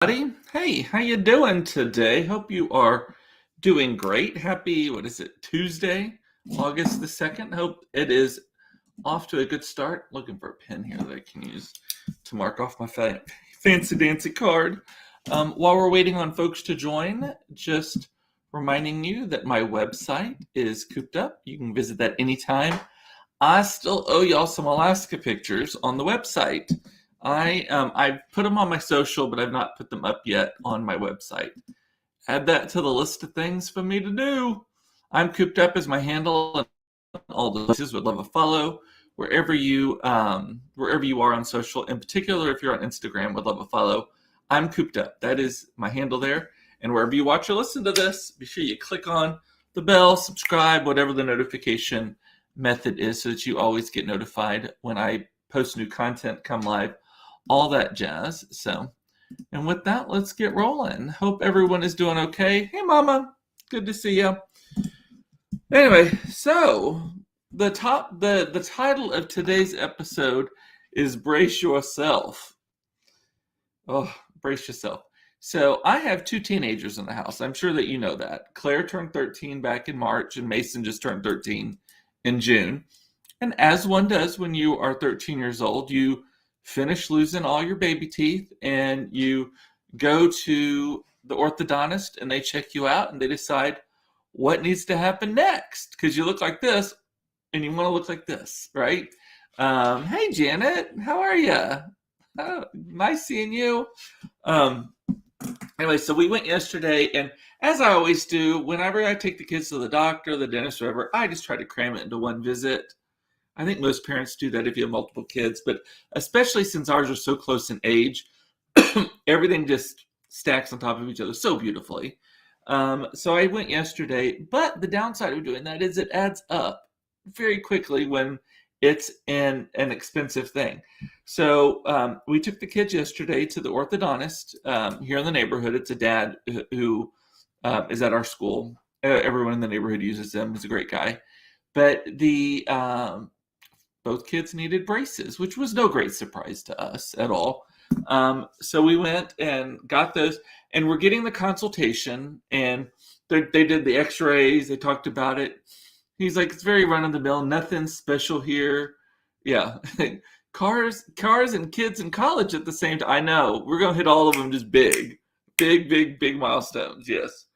Hey, how you doing today? Hope you are doing great. Happy, what is it, Tuesday, August the 2nd. Hope it is off to a good start. Looking for a pen here that I can use to mark off my fancy dancy card. While we're waiting on folks to join, just reminding you that my website is cooped up. You can visit that anytime. I still owe y'all some Alaska pictures on the website. I've put them on my social, but I've not put them up yet on my website. Add that to the list of things for me to do. I'm cooped up as my handle, and all the places would love a follow. Wherever you are on social, in particular if you're on Instagram, would love a follow. I'm cooped up. That is my handle there. And wherever you watch or listen to this, be sure you click on the bell, subscribe, whatever the notification method is, so that you always get notified when I post new content, come live, all that jazz. So, and with that, let's get rolling. Hope everyone is doing okay. Hey, Mama, good to see you. Anyway, so the title of today's episode is Brace Yourself. Oh, brace yourself. So I have two teenagers in the house. I'm sure that you know that. Claire turned 13 back in March, and Mason just turned 13 in June. And as one does when you are 13 years old, you finish losing all your baby teeth and you go to the orthodontist and they check you out and they decide what needs to happen next, because you look like this and you want to look like this, right? Hey, Janet, how are you? Oh, nice seeing you. Anyway, so we went yesterday, and as I always do, whenever I take the kids to the doctor, the dentist, whatever, I just try to cram it into one visit. I think most parents do that if you have multiple kids, but especially since ours are so close in age, everything just stacks on top of each other so beautifully. So I went yesterday, but the downside of doing that is it adds up very quickly when it's an expensive thing. So we took the kids yesterday to the orthodontist here in the neighborhood. It's a dad who is at our school. Everyone in the neighborhood uses them. He's a great guy. But both kids needed braces, which was no great surprise to us at all. So we went and got those, and we're getting the consultation, and they did the x-rays. They talked about it. He's like, it's very run-of-the-mill, nothing special here. Yeah. Cars and kids in college at the same time. I know. We're going to hit all of them just big milestones. Yes.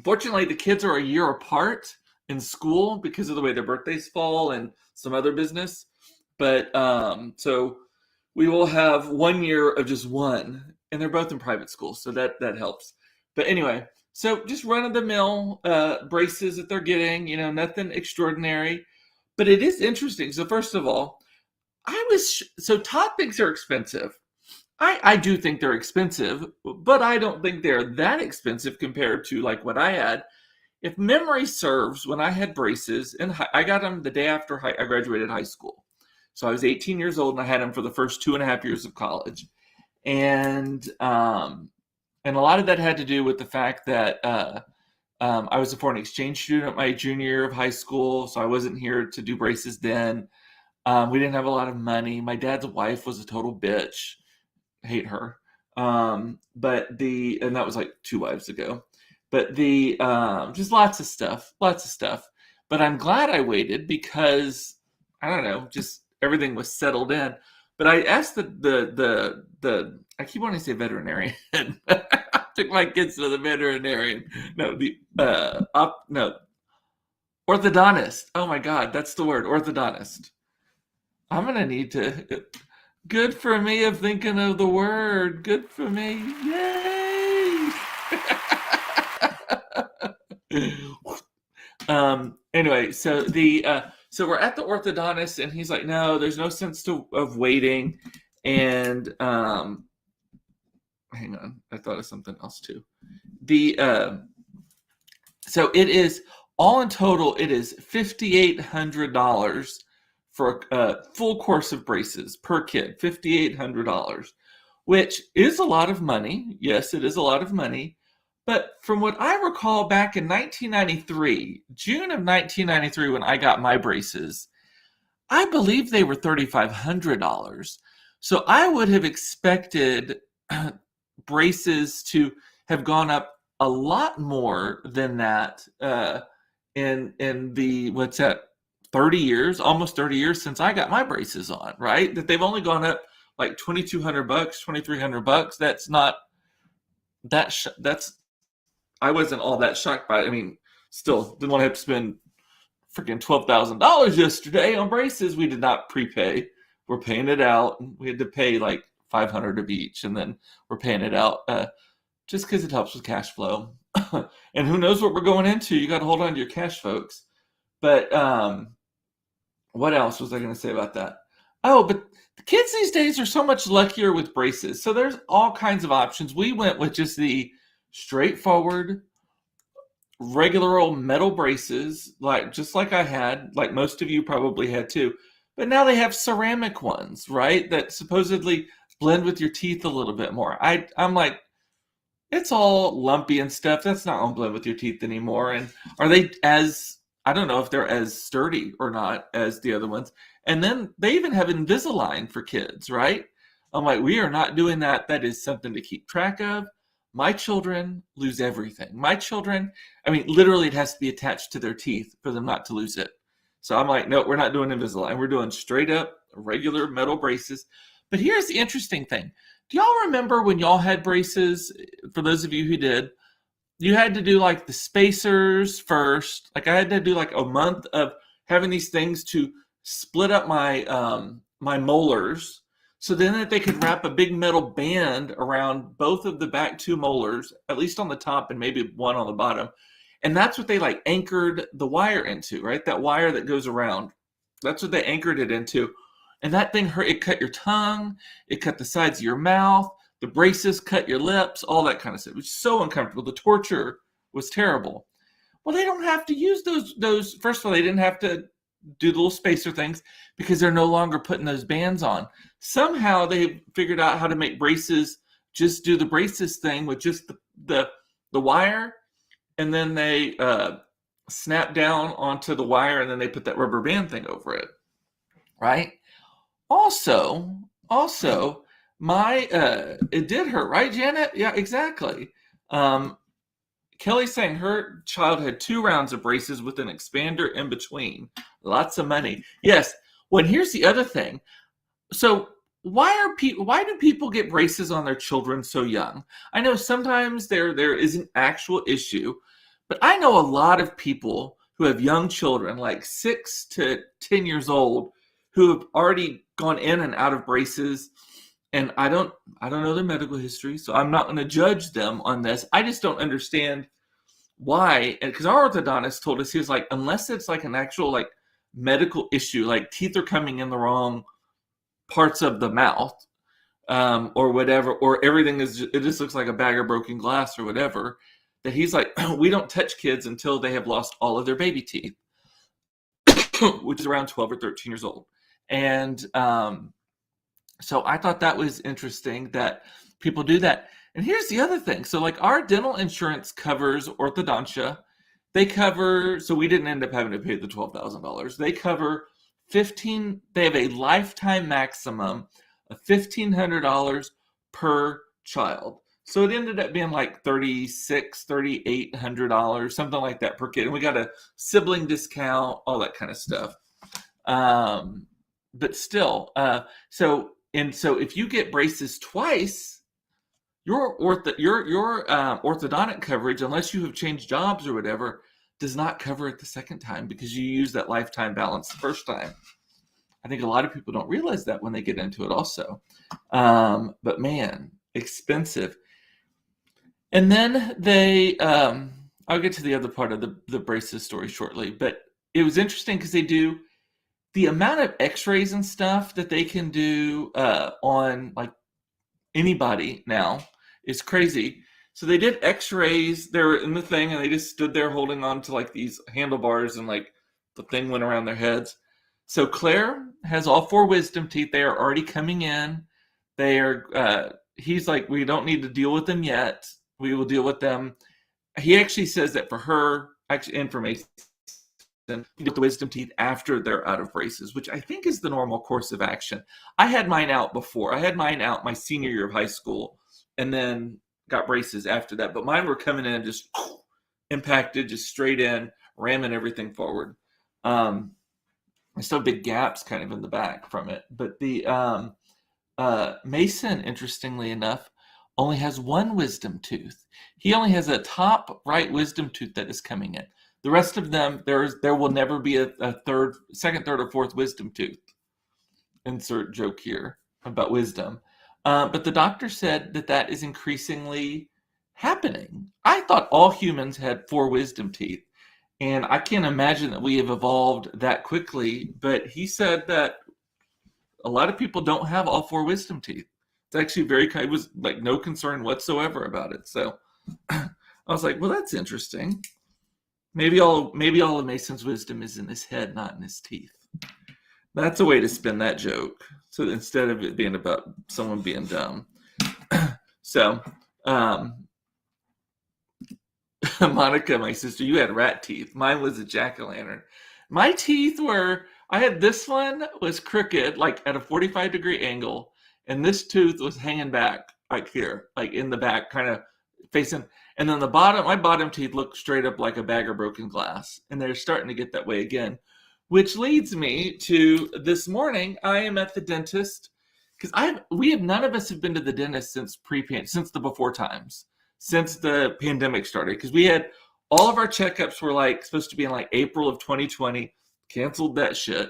Fortunately, the kids are a year apart in school because of the way their birthdays fall and some other business. But so we will have 1 year of just one, and they're both in private school, so that helps. But anyway, so just run-of-the-mill braces that they're getting, nothing extraordinary. But it is interesting. So first of all, Topics are expensive. I do think they're expensive, but I don't think they're that expensive compared to like what I had. If memory serves, when I had braces, and I got them the day after I graduated high school. So I was 18 years old, and I had them for the first 2.5 years of college. And a lot of that had to do with the fact that I was a foreign exchange student my junior year of high school, so I wasn't here to do braces then. We didn't have a lot of money. My dad's wife was a total bitch. Hate her. And that was like 2 wives ago. But just lots of stuff. But I'm glad I waited because, I don't know, just everything was settled in. But I asked I keep wanting to say veterinarian. I took my kids to the veterinarian. No, orthodontist. Oh my God, that's the word, orthodontist. I'm going to need to, good for me of thinking of the word. Good for me. Yay! Anyway, so so we're at the orthodontist, and he's like, no, there's no sense of waiting. And hang on, I thought of something else too. So it is all in total, it is $5,800 for a full course of braces per kid. $5,800, which is a lot of money. Yes, it is a lot of money. But from what I recall back in 1993, June of 1993, when I got my braces, I believe they were $3,500. So I would have expected braces to have gone up a lot more than that in the, what's that, 30 years, almost 30 years since I got my braces on, right? That they've only gone up like $2,200, $2,300. That's not that's I wasn't all that shocked by it. I mean, still didn't want to have to spend freaking $12,000 yesterday on braces. We did not prepay. We're paying it out. We had to pay like $500 of each, and then we're paying it out just because it helps with cash flow. And who knows what we're going into? You got to hold on to your cash, folks. But what else was I going to say about that? Oh, but the kids these days are so much luckier with braces. So there's all kinds of options. We went with just the straightforward, regular old metal braces, just like I had, like most of you probably had too. But now they have ceramic ones, right? That supposedly blend with your teeth a little bit more. I'm like, it's all lumpy and stuff. That's not gonna blend with your teeth anymore. And are they as, I don't know if they're as sturdy or not as the other ones. And then they even have Invisalign for kids, right? I'm like, we are not doing that. That is something to keep track of. My children lose everything. My children, I mean, literally it has to be attached to their teeth for them not to lose it. So I'm like, no, we're not doing Invisalign. We're doing straight up regular metal braces. But here's the interesting thing. Do y'all remember when y'all had braces? For those of you who did, you had to do like the spacers first. Like I had to do like a month of having these things to split up my my molars, so then that they could wrap a big metal band around both of the back two molars, at least on the top and maybe one on the bottom. And that's what they like anchored the wire into, right? That wire that goes around. That's what they anchored it into. And that thing hurt. It cut your tongue. It cut the sides of your mouth. The braces cut your lips, all that kind of stuff. It was so uncomfortable. The torture was terrible. Well, they don't have to use those. First of all, they didn't have to do the little spacer things because they're no longer putting those bands on. Somehow they figured out how to make braces just do the braces thing with just the wire, and then they snap down onto the wire, and then they put that rubber band thing over it, right? Also, my it did hurt, right, Janet? Yeah, exactly. Kelly's saying her child had 2 rounds of braces with an expander in between. Lots of money. Yes. Well, here's the other thing. So why do people get braces on their children so young? I know sometimes there is an actual issue, but I know a lot of people who have young children, like 6 to 10 years old, who have already gone in and out of braces. And I don't know their medical history, so I'm not going to judge them on this. I just don't understand why. Because our orthodontist told us, he was like, unless it's like an actual like medical issue, like teeth are coming in the wrong parts of the mouth, or whatever, or everything it just looks like a bag of broken glass or whatever, that he's like, we don't touch kids until they have lost all of their baby teeth, which is around 12 or 13 years old. And so I thought that was interesting that people do that. And here's the other thing. So like our dental insurance covers orthodontia. They cover, so we didn't end up having to pay the $12,000. They cover they have a lifetime maximum of $1,500 per child. So it ended up being like $3,800, something like that per kid. And we got a sibling discount, all that kind of stuff. But still, so if you get braces twice, your orthodontic coverage, unless you have changed jobs or whatever, does not cover it the second time because you use that lifetime balance the first time. I think a lot of people don't realize that when they get into it also. But man, expensive. And then they, I'll get to the other part of the braces story shortly, but it was interesting because they do the amount of x-rays and stuff that they can do on like anybody now is crazy. So they did x-rays, they were in the thing and they just stood there holding on to like these handlebars and like the thing went around their heads. So Claire has all 4 wisdom teeth. They are already coming in. They are, he's like, we don't need to deal with them yet. We will deal with them. He actually says that for her, actually information, you get the wisdom teeth after they're out of braces, which I think is the normal course of action. I had mine out before. I had mine out my senior year of high school and then got braces after that. But mine were coming in just impacted, just straight in, ramming everything forward. There's still big gaps kind of in the back from it. But the Mason, interestingly enough, only has one wisdom tooth. He only has a top right wisdom tooth that is coming in. The rest of them, there will never be a second, third, or fourth wisdom tooth. Insert joke here about wisdom. But the doctor said that is increasingly happening. I thought all humans had 4 wisdom teeth, and I can't imagine that we have evolved that quickly. But he said that a lot of people don't have all 4 wisdom teeth. It's actually it was like no concern whatsoever about it. So I was like, well, that's interesting. Maybe all of Mason's wisdom is in his head, not in his teeth. That's a way to spin that joke. So instead of it being about someone being dumb. So, Monica, my sister, you had rat teeth. Mine was a jack-o'-lantern. My teeth I had this one was crooked, like at a 45-degree angle, and this tooth was hanging back, like here, like in the back, kind of facing. And then my bottom teeth look straight up like a bag of broken glass, and they're starting to get that way again. Which leads me to this morning. I am at the dentist because none of us have been to the dentist since the before times, since the pandemic started. Because we had all of our checkups were like supposed to be in like April of 2020, canceled that shit,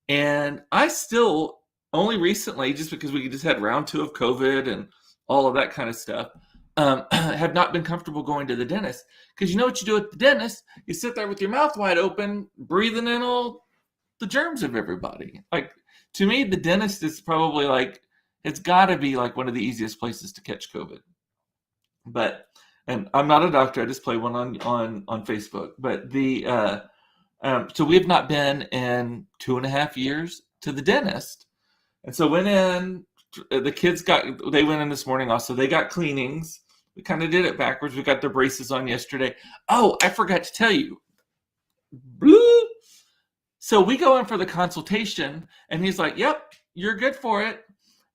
and I still only recently, just because we just had round 2 of COVID and all of that kind of stuff, have not been comfortable going to the dentist. Because you know what you do at the dentist? You sit there with your mouth wide open, breathing in all the germs of everybody. Like, to me, the dentist is probably like, it's got to be like one of the easiest places to catch COVID. But, and I'm not a doctor, I just play one on Facebook. But so we have not been in 2.5 years to the dentist. And so went in, the kids they went in this morning also. They got cleanings. We kind of did it backwards. We got their braces on yesterday. Oh, I forgot to tell you. So we go in for the consultation, and he's like, yep, you're good for it.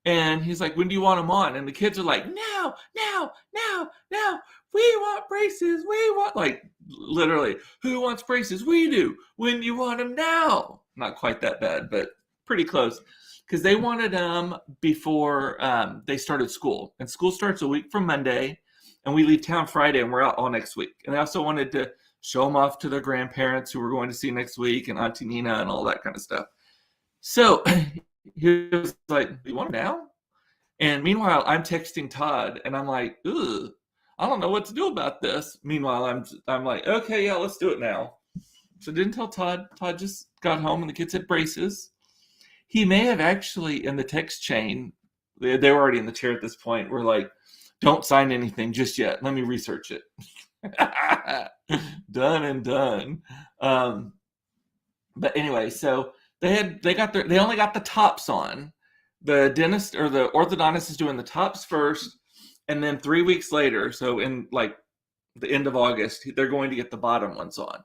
And he's like, when do you want them on? And the kids are like, now. We want braces. We want, like, literally, who wants braces? We do. When do you want them now? Not quite that bad, but pretty close. Because they wanted them before they started school. And school starts a week from Monday, and we leave town Friday, and we're out all next week. And they also wanted to show them off to their grandparents who we're going to see next week, and Auntie Nina and all that kind of stuff. So he was like, do you want them now? And meanwhile, I'm texting Todd, and I'm like, ugh, I don't know what to do about this. Meanwhile, I'm like, okay, yeah, let's do it now. So I didn't tell Todd. Todd just got home, and the kids had braces. He may have actually, in the text chain, they were already in the chair at this point, were like, don't sign anything just yet. Let me research it. Done and done. But anyway, so they only got the tops on. The dentist or the orthodontist is doing the tops first, and then 3 weeks later, so in like the end of August, they're going to get the bottom ones on.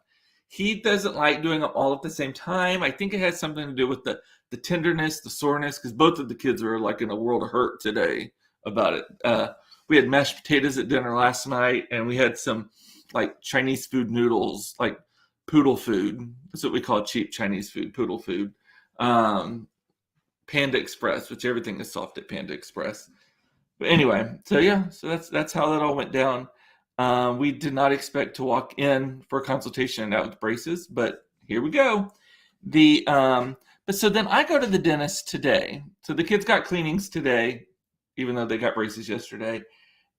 He doesn't like doing them all at the same time. I think it has something to do with the tenderness, the soreness, because both of the kids are like in a world of hurt today about it. We had mashed potatoes at dinner last night, and we had some like Chinese food noodles, like poodle food. That's what we call cheap Chinese food, poodle food. Panda Express, which everything is soft at Panda Express. But anyway, so yeah, so that's how that all went down. We did not expect to walk in for a consultation and out with braces, but here we go. But so then I go to the dentist today. So the kids got cleanings today, even though they got braces yesterday.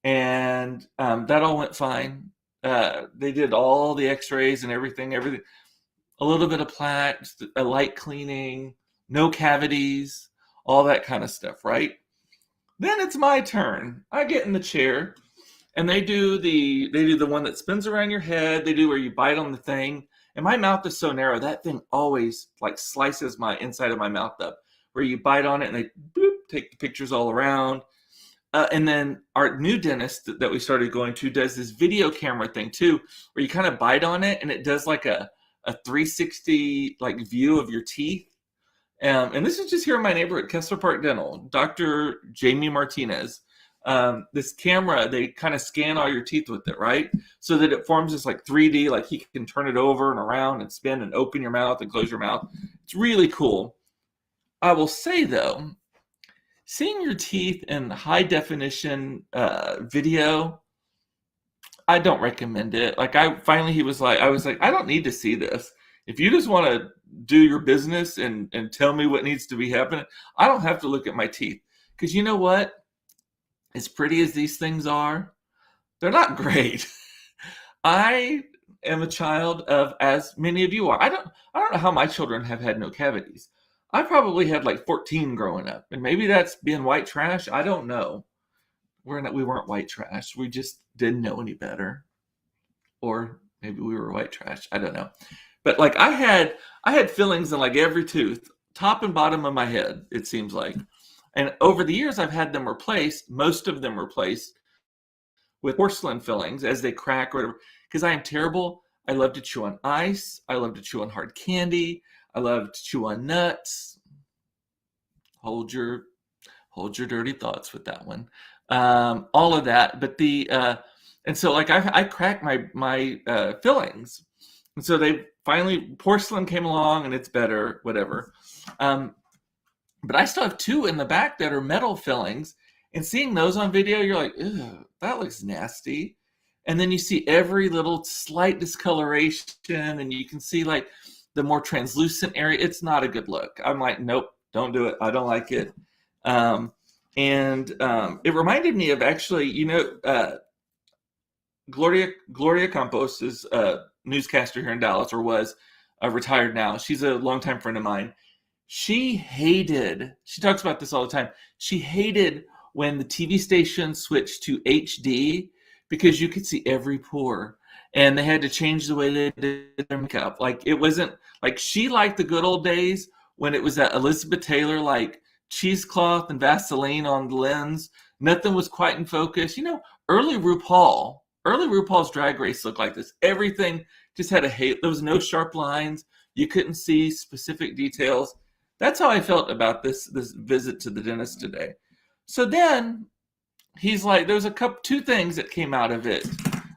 And that all went fine. They did all the x-rays and everything, a little bit of plaque, a light cleaning, no cavities, all that kind of stuff, right? Then it's my turn. I get in the chair, and they do the one that spins around your head. They do where you bite on the thing. And my mouth is so narrow, that thing always like slices my inside of my mouth up, where you bite on it and they take the pictures all around. And then our new dentist that we started going to does this video camera thing too, where you kind of bite on it and it does like a 360 like view of your teeth. And this is just here in my neighborhood, Kessler Park Dental, Dr. Jamie Martinez. this camera, they kind of scan all your teeth with it, right? So that it forms this like 3D, like he can turn it over and around and spin and open your mouth and close your mouth. It's really cool. I will say though, seeing your teeth in high definition video, I don't recommend it. Like he was like, I was like, I don't need to see this. If you just want to do your business and tell me what needs to be happening, I don't have to look at my teeth. Because you know what? As pretty as these things are, they're not great. I am a child of, as many of you are. I don't know how my children have had no cavities. I probably had like 14 growing up, and maybe that's being white trash. I don't know. We weren't white trash. We just didn't know any better, or maybe we were white trash. I don't know. But like I had fillings in like every tooth, top and bottom of my head. It seems like, and over the years I've had them replaced. Most of them replaced with porcelain fillings as they crack or whatever. Because I am terrible. I love to chew on ice. I love to chew on hard candy. I love to chew on nuts. Hold your dirty thoughts with that one. All of that, but and so like I cracked my fillings, and so they finally porcelain came along and it's better, whatever. But I still have 2 in the back that are metal fillings, and seeing those on video, you're like, ew, that looks nasty. And then you see every little slight discoloration, and you can see like the more translucent area. It's not a good look. I'm like, nope, don't do it. I don't like it. It reminded me of actually, Gloria Campos is a newscaster here in Dallas, or was retired now. She's a longtime friend of mine. She talks about this all the time. She hated when the TV station switched to HD because you could see every pore, and they had to change the way they did their makeup. Like it wasn't like, she liked the good old days when it was that Elizabeth Taylor, like cheesecloth and Vaseline on the lens. Nothing was quite in focus. Early RuPaul's Drag Race looked like this. Everything just had a hate. There was no sharp lines. You couldn't see specific details. That's how I felt about this visit to the dentist today. So then he's like, there's 2 things that came out of it.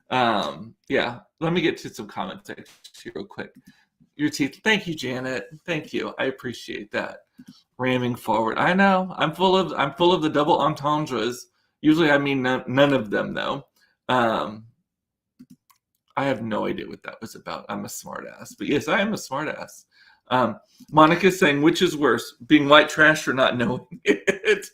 Yeah, let me get to some comments here real quick. Your teeth. Thank you, Janet. Thank you. I appreciate that. Ramming forward. I know. I'm full of the double entendres. Usually I mean none of them though. I have no idea what that was about. I'm a smart ass. But yes, I am a smart ass. Monica's saying, which is worse, being white trash or not knowing it?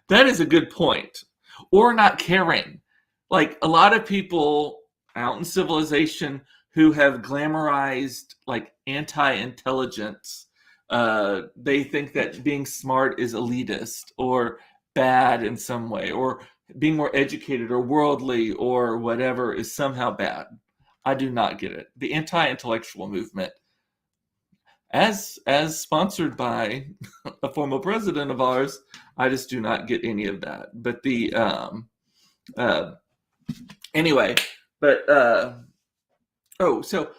That is a good point. Or not caring. Like a lot of people out in civilization who have glamorized like anti-intelligence, they think that being smart is elitist or bad in some way, or being more educated or worldly or whatever is somehow bad. I do not get it. The anti-intellectual movement, as sponsored by a former president of ours, I just do not get any of that. But anyway, but so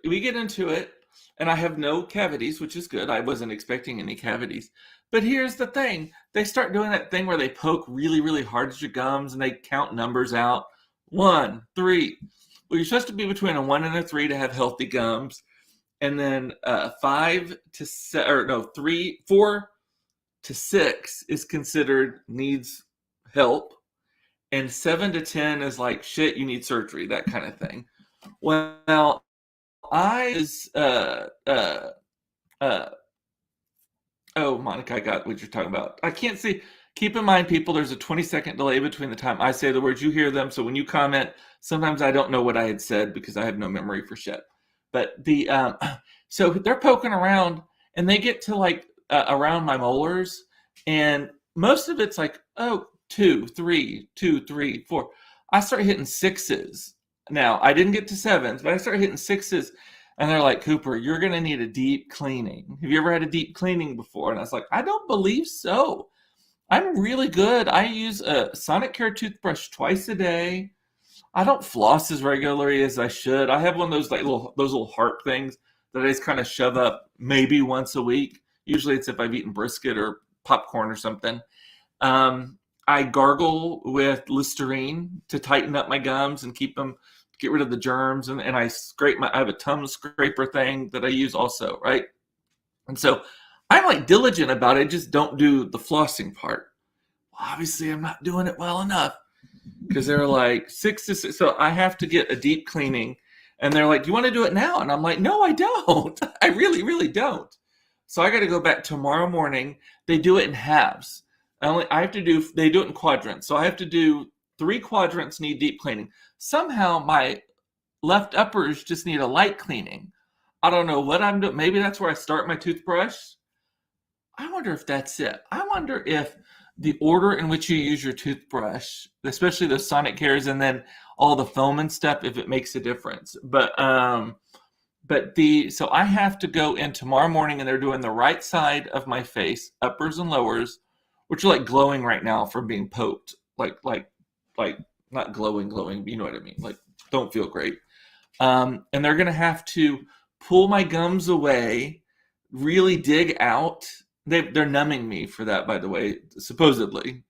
we get into it, and I have no cavities, which is good. I wasn't expecting any cavities. But here's the thing. They start doing that thing where they poke really, really hard at your gums, and they count numbers out. 1, 3. Well, you're supposed to be between a 1 and a 3 to have healthy gums. And then 5 to 7, or no, 4 to 6 is considered needs help. And 7 to 10 is like, shit, you need surgery, that kind of thing. Well, I was, oh, Monica, I got what you're talking about. I can't see. Keep in mind, people, there's a 20-second delay between the time I say the words, you hear them. So when you comment, sometimes I don't know what I had said because I have no memory for shit. But so they're poking around, and they get to like around my molars, and most of it's like, 2, 3, 2, 3, 4. I start hitting 6s. Now, I didn't get to 7s, but I started hitting 6s, and they're like, Cooper, you're going to need a deep cleaning. Have you ever had a deep cleaning before? And I was like, I don't believe so. I'm really good. I use a Sonic Care toothbrush twice a day. I don't floss as regularly as I should. I have one of those little heart things that I just kind of shove up maybe once a week. Usually it's if I've eaten brisket or popcorn or something. I gargle with Listerine to tighten up my gums and get rid of the germs. And I have a tongue scraper thing that I use also, right? And so I'm like diligent about it, just don't do the flossing part. Well, obviously, I'm not doing it well enough because they're like 6 to 6. So I have to get a deep cleaning. And they're like, do you want to do it now? And I'm like, no, I don't. I really, really don't. So I got to go back tomorrow morning. They do it in halves. They do it in quadrants. So I have to do 3 quadrants need deep cleaning. Somehow my left uppers just need a light cleaning. I don't know what I'm doing. Maybe that's where I start my toothbrush. I wonder if that's it. I wonder if the order in which you use your toothbrush, especially the sonic cares and then all the foam and stuff, if it makes a difference. So I have to go in tomorrow morning and they're doing the right side of my face, uppers and lowers, which are like glowing right now from being poked. Like not glowing, you know what I mean? Like don't feel great. And they're going to have to pull my gums away, really dig out. They're numbing me for that, by the way, supposedly.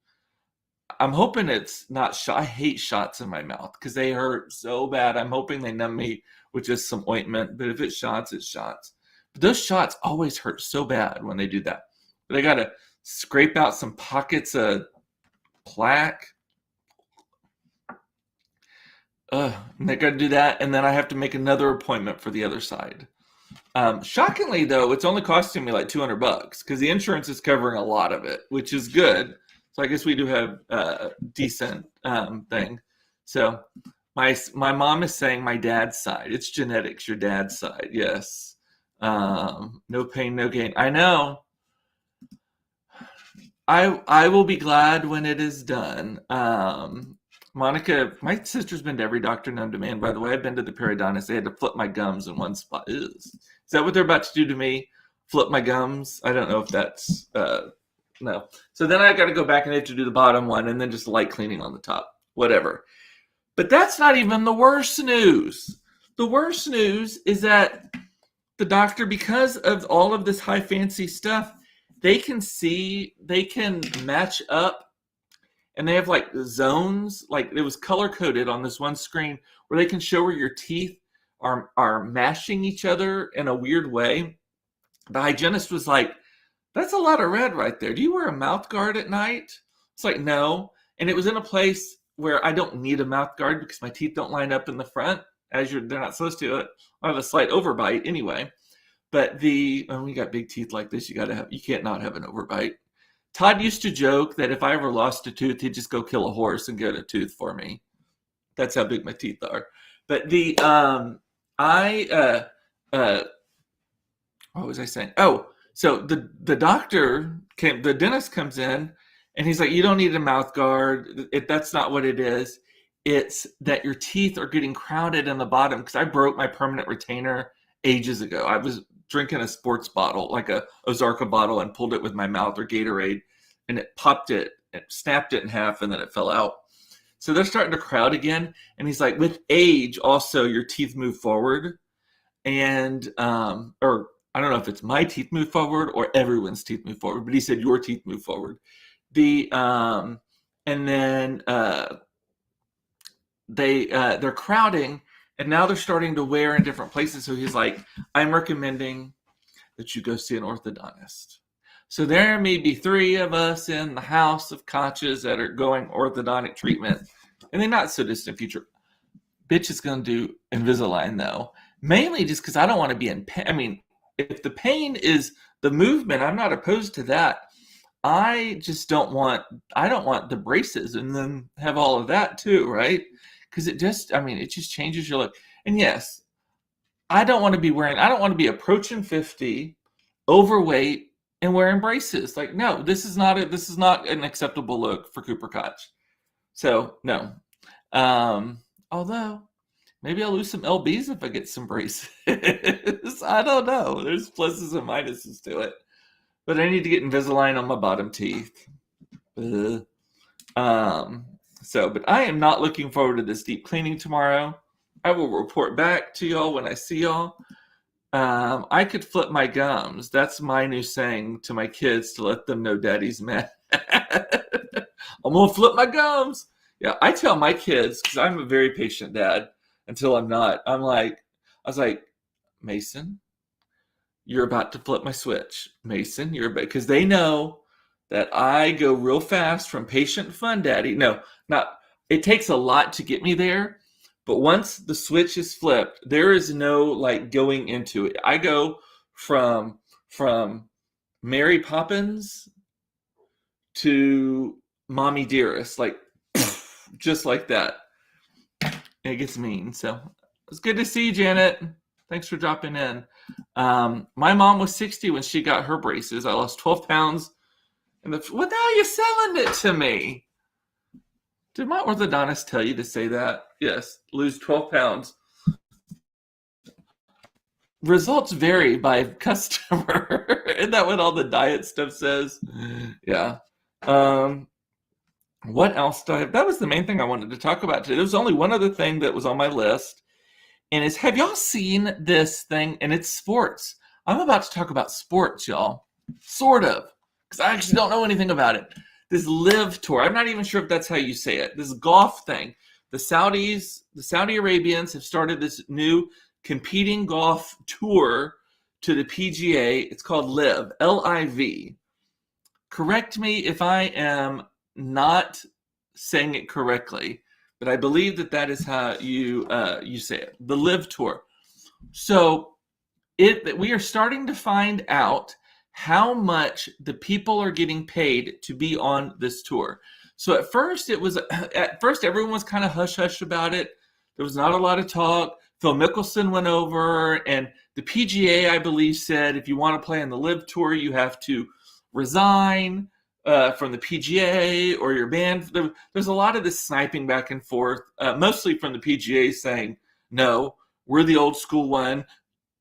I'm hoping it's not I hate shots in my mouth because they hurt so bad. I'm hoping they numb me with just some ointment. But if it's shots, it's shots. But those shots always hurt so bad when they do that. But I got to scrape out some pockets of plaque. And they got to do that. And then I have to make another appointment for the other side. Shockingly, though, it's only costing me like $200 because the insurance is covering a lot of it, which is good. So I guess we do have a decent thing. So my mom is saying my dad's side. It's genetics, your dad's side. Yes. No pain, no gain. I know. I will be glad when it is done. Monica, my sister's been to every doctor known to man, by the way. I've been to the periodontist. They had to flip my gums in one spot. Is that what they're about to do to me? Flip my gums? I don't know if that's, no. So then I got to go back and I have to do the bottom one and then just light cleaning on the top. Whatever. But that's not even the worst news. The worst news is that the doctor, because of all of this high fancy stuff, they can match up. And they have like zones, like it was color coded on this one screen where they can show where your teeth are mashing each other in a weird way. The hygienist was like, that's a lot of red right there. Do you wear a mouth guard at night? It's like, no. And it was in a place where I don't need a mouth guard because my teeth don't line up in the front they're not supposed to. I have a slight overbite anyway. But when you got big teeth like this, you can't not have an overbite. Todd used to joke that if I ever lost a tooth, he'd just go kill a horse and get a tooth for me. That's how big my teeth are. But what was I saying? Oh, so the dentist comes in and he's like, you don't need a mouth guard. That's not what it is. It's that your teeth are getting crowded in the bottom because I broke my permanent retainer ages ago. I was drinking a sports bottle, like a Ozarka bottle, and pulled it with my mouth, or Gatorade, and it snapped it in half, and then it fell out. So they're starting to crowd again. And he's like, with age, also your teeth move forward. And, or I don't know if it's my teeth move forward or everyone's teeth move forward, but he said your teeth move forward. And then they're crowding. And now they're starting to wear in different places. So he's like, I'm recommending that you go see an orthodontist. So there may be 3 of us in the house of Koch's that are going orthodontic treatment. And then not so distant future. Bitch is going to do Invisalign, though. Mainly just because I don't want to be in pain. I mean, if the pain is the movement, I'm not opposed to that. I don't want the braces and then have all of that too, right? Because it just changes your look. And yes, I don't want to be approaching 50, overweight, and wearing braces. Like, no, this is not an acceptable look for Cooper Koch. So no. Although maybe I'll lose some LBs if I get some braces. I don't know. There's pluses and minuses to it. But I need to get Invisalign on my bottom teeth. But I am not looking forward to this deep cleaning tomorrow. I will report back to y'all when I see y'all. I could flip my gums. That's my new saying to my kids to let them know daddy's mad. I'm gonna flip my gums. Yeah, I tell my kids, because I'm a very patient dad until I'm not. I was like, Mason, you're about to flip my switch. Mason, you're about, because they know that I go real fast from patient to fun daddy. No, not, it takes a lot to get me there. But once the switch is flipped, there is no like going into it. I go from Mary Poppins to Mommy Dearest, like just like that. It gets mean. So it's good to see you, Janet. Thanks for dropping in. My mom was 60 when she got her braces. I lost 12 pounds. What the hell are you selling it to me? Did my orthodontist tell you to say that? Yes, lose 12 pounds. Results vary by customer. Isn't that what all the diet stuff says? Yeah. What else do I have? That was the main thing I wanted to talk about today. There was only one other thing that was on my list. And it's, have y'all seen this thing? And it's sports. I'm about to talk about sports, y'all. Sort of. Because I actually don't know anything about it. This Live Tour. I'm not even sure if that's how you say it. This golf thing. The Saudi Arabians have started this new competing golf tour to the PGA. It's called Live, L-I-V. Correct me if I am not saying it correctly, but I believe that is how you say it. The Live Tour. So we are starting to find out how much the people are getting paid to be on this tour. So at first everyone was kind of hush-hush about it. There was not a lot of talk. Phil Mickelson went over, and the PGA, I believe, said if you want to play on the Live Tour, you have to resign from the PGA or your band. There's a lot of this sniping back and forth, mostly from the PGA saying, no, we're the old school one.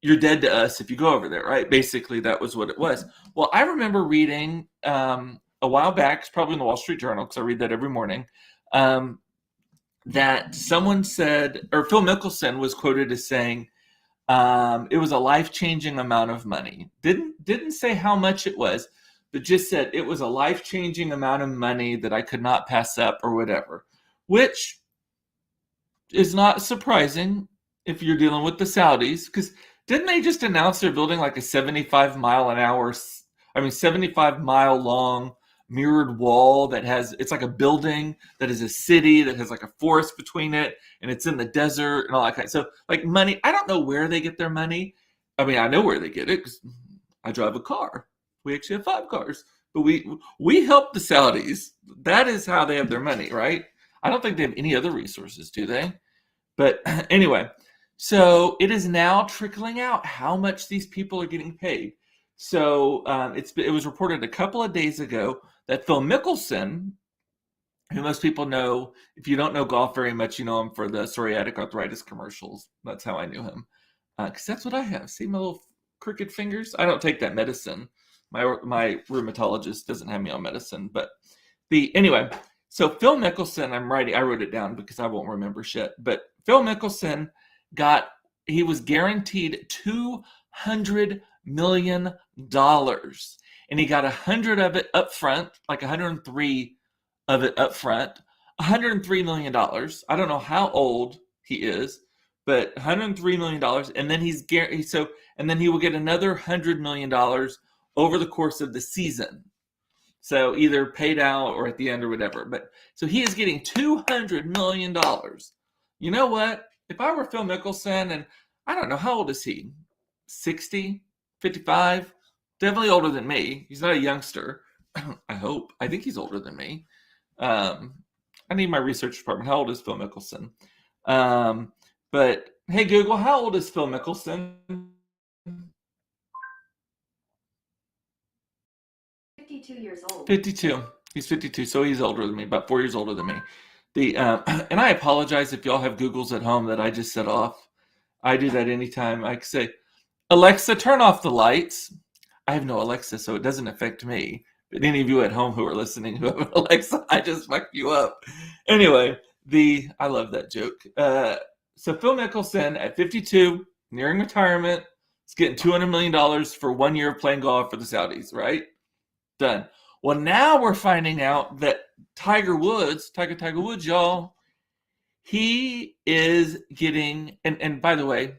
You're dead to us if you go over there, right? Basically, that was what it was. Well, I remember reading a while back, it's probably in the Wall Street Journal, because I read that every morning, that someone said, or Phil Mickelson was quoted as saying, it was a life-changing amount of money. Didn't say how much it was, but just said it was a life-changing amount of money that I could not pass up or whatever, which is not surprising if you're dealing with the Saudis, because didn't they just announce they're building like a 75 mile long mirrored wall that it's like a building that is a city that has like a forest between it, and it's in the desert and all that kind of, so like money, I don't know where they get their money. I mean, I know where they get it because I drive a car. We actually have 5 cars, but we help the Saudis. That is how they have their money, right? I don't think they have any other resources, do they? But anyway, so it is now trickling out how much these people are getting paid. So it was reported a couple of days ago that Phil Mickelson, who most people know, if you don't know golf very much, you know him for the psoriatic arthritis commercials. That's how I knew him, because that's what I have. See my little crooked fingers? I don't take that medicine. My rheumatologist doesn't have me on medicine. But anyway, so Phil Mickelson, I wrote it down because I won't remember shit. But Phil Mickelson he was guaranteed $200 million, and he got 100 of it up front, like 103 of it up front, $103 million. I don't know how old he is, but $103 million, and then and then he will get another $100 million over the course of the season. So either paid out or at the end or whatever. But so he is getting $200 million. You know what? If I were Phil Mickelson, and I don't know, how old is he? 60, 55? Definitely older than me. He's not a youngster. I hope. I think he's older than me. I need my research department. How old is Phil Mickelson? But hey, Google, how old is Phil Mickelson? 52 years old. 52. He's 52, so he's older than me, about 4 years older than me. And I apologize if y'all have Googles at home that I just set off. I do that anytime. I say, Alexa, turn off the lights. I have no Alexa, so it doesn't affect me. But any of you at home who are listening who have an Alexa, I just fucked you up. Anyway, I love that joke. So Phil Mickelson at 52, nearing retirement, is getting $200 million for 1 year of playing golf for the Saudis, right? Done. Well, now we're finding out that Tiger Woods, y'all, he is getting, and by the way,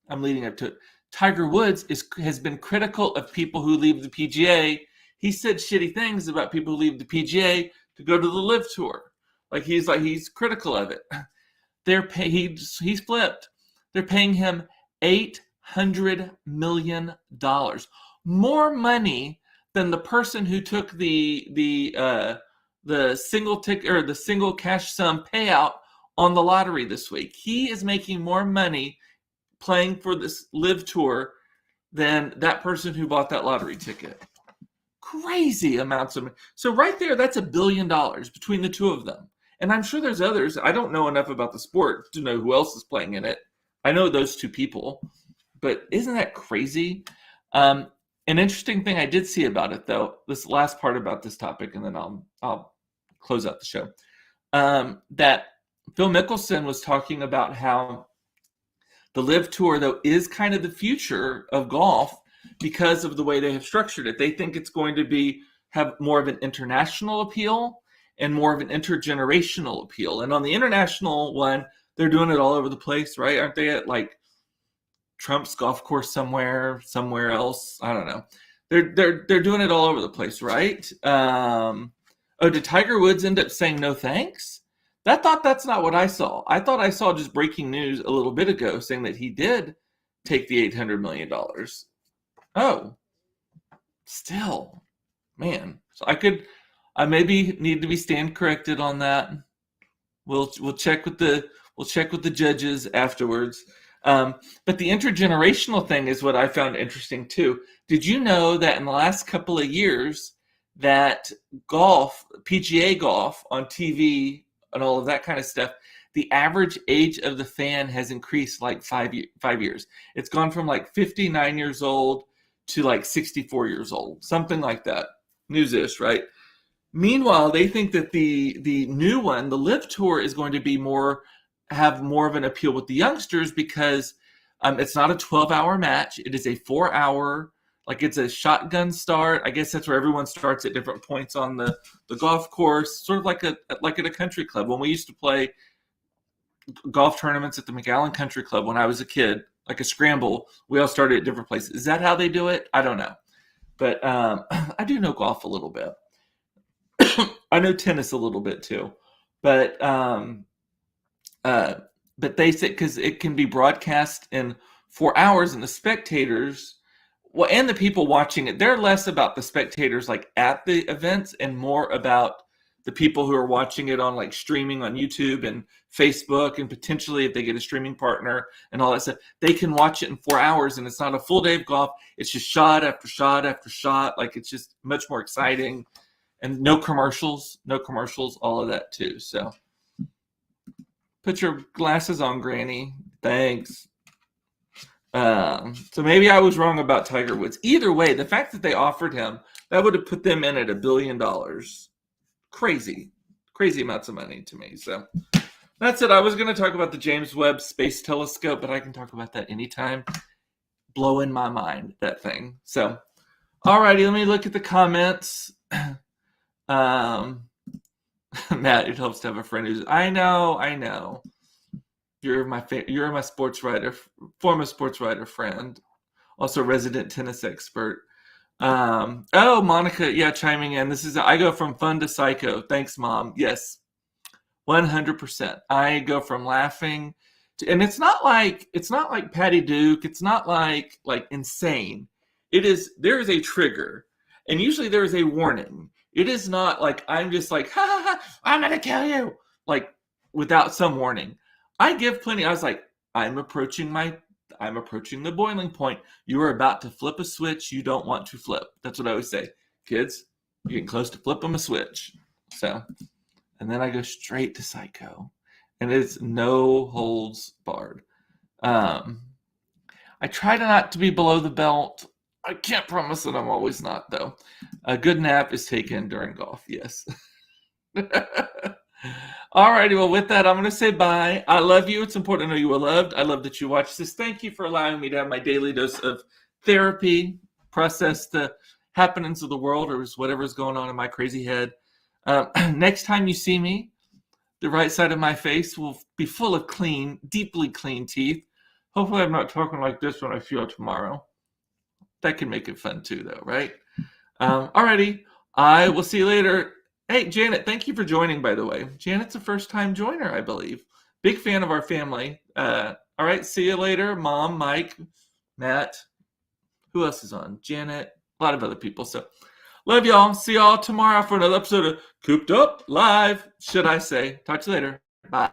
I'm leading up to it. Tiger Woods has been critical of people who leave the PGA. He said shitty things about people who leave the PGA to go to the Live Tour. He's critical of it. He's flipped. They're paying him $800 million, more money than the person who took the single ticket or the single cash sum payout on the lottery this week. He is making more money playing for this Live Tour than that person who bought that lottery ticket. Crazy amounts of money. So right there, that's $1 billion between the two of them. And I'm sure there's others. I don't know enough about the sport to know who else is playing in it. I know those two people, but isn't that crazy? An interesting thing I did see about it, though, this last part about this topic, and then I'll close out the show, that Phil Mickelson was talking about how the Live Tour, though, is kind of the future of golf because of the way they have structured it. They think it's going to have more of an international appeal and more of an intergenerational appeal. And on the international one, they're doing it all over the place, right? Aren't they at like Trump's golf course somewhere else? I don't know. They're doing it all over the place, right? Did Tiger Woods end up saying no thanks? That's not what I saw. I thought I saw just breaking news a little bit ago saying that he did take the $800 million. Oh, still, man. So I maybe need to be stand corrected on that. We'll check with the judges afterwards. But the intergenerational thing is what I found interesting too. Did you know that in the last couple of years that PGA golf on TV and all of that kind of stuff, the average age of the fan has increased like 5 years. It's gone from like 59 years old to like 64 years old, something like that. News-ish, right? Meanwhile, they think that the new one, the Live Tour, is going to have more of an appeal with the youngsters because it's not a 12-hour match. It is a 4-hour, like it's a shotgun start. I guess that's where everyone starts at different points on the golf course, sort of like at a country club. When we used to play golf tournaments at the McAllen Country Club when I was a kid, like a scramble, we all started at different places. Is that how they do it? I don't know. But I do know golf a little bit. I know tennis a little bit too. But they say because it can be broadcast in 4 hours, and the spectators, well, and the people watching it, they're less about the spectators like at the events and more about the people who are watching it on like streaming on YouTube and Facebook, and potentially if they get a streaming partner and all that stuff, they can watch it in 4 hours, and it's not a full day of golf. It's just shot after shot after shot. Like it's just much more exciting, and no commercials, all of that too. So put your glasses on, Granny. Thanks. So maybe I was wrong about Tiger Woods. Either way, the fact that they offered him, that would have put them in at $1 billion. Crazy amounts of money to me. So that's it. I was going to talk about the James Webb Space Telescope, but I can talk about that anytime. Blowing my mind, that thing. So, alrighty, let me look at the comments. Matt, it helps to have a friend who's. I know. You're my sports writer, former sports writer friend, also resident tennis expert. Monica, yeah, chiming in. I go from fun to psycho. Thanks, Mom. Yes, 100%. I go from laughing to, and it's not like Patty Duke. It's not like insane. There is a trigger, and usually there is a warning. It is not like I'm just like, ha ha ha, I'm gonna kill you, like without some warning. I give plenty. I was like, I'm approaching the boiling point. You are about to flip a switch you don't want to flip. That's what I always say. Kids, you're getting close to flipping a switch. So, and then I go straight to psycho. And it's no holds barred. I try not to be below the belt. I can't promise that I'm always not, though. A good nap is taken during golf, yes. All righty, well, with that, I'm going to say bye. I love you. It's important to know you are loved. I love that you watch this. Thank you for allowing me to have my daily dose of therapy, process the happenings of the world or just whatever's going on in my crazy head. Next time you see me, the right side of my face will be full of clean, deeply clean teeth. Hopefully I'm not talking like this when I see you tomorrow. That can make it fun too, though, right? Alrighty, I will see you later. Hey, Janet, thank you for joining, by the way. Janet's a first-time joiner, I believe. Big fan of our family. All right, see you later. Mom, Mike, Matt. Who else is on? Janet, a lot of other people. So love y'all. See y'all tomorrow for another episode of Cooped Up Live, should I say. Talk to you later. Bye.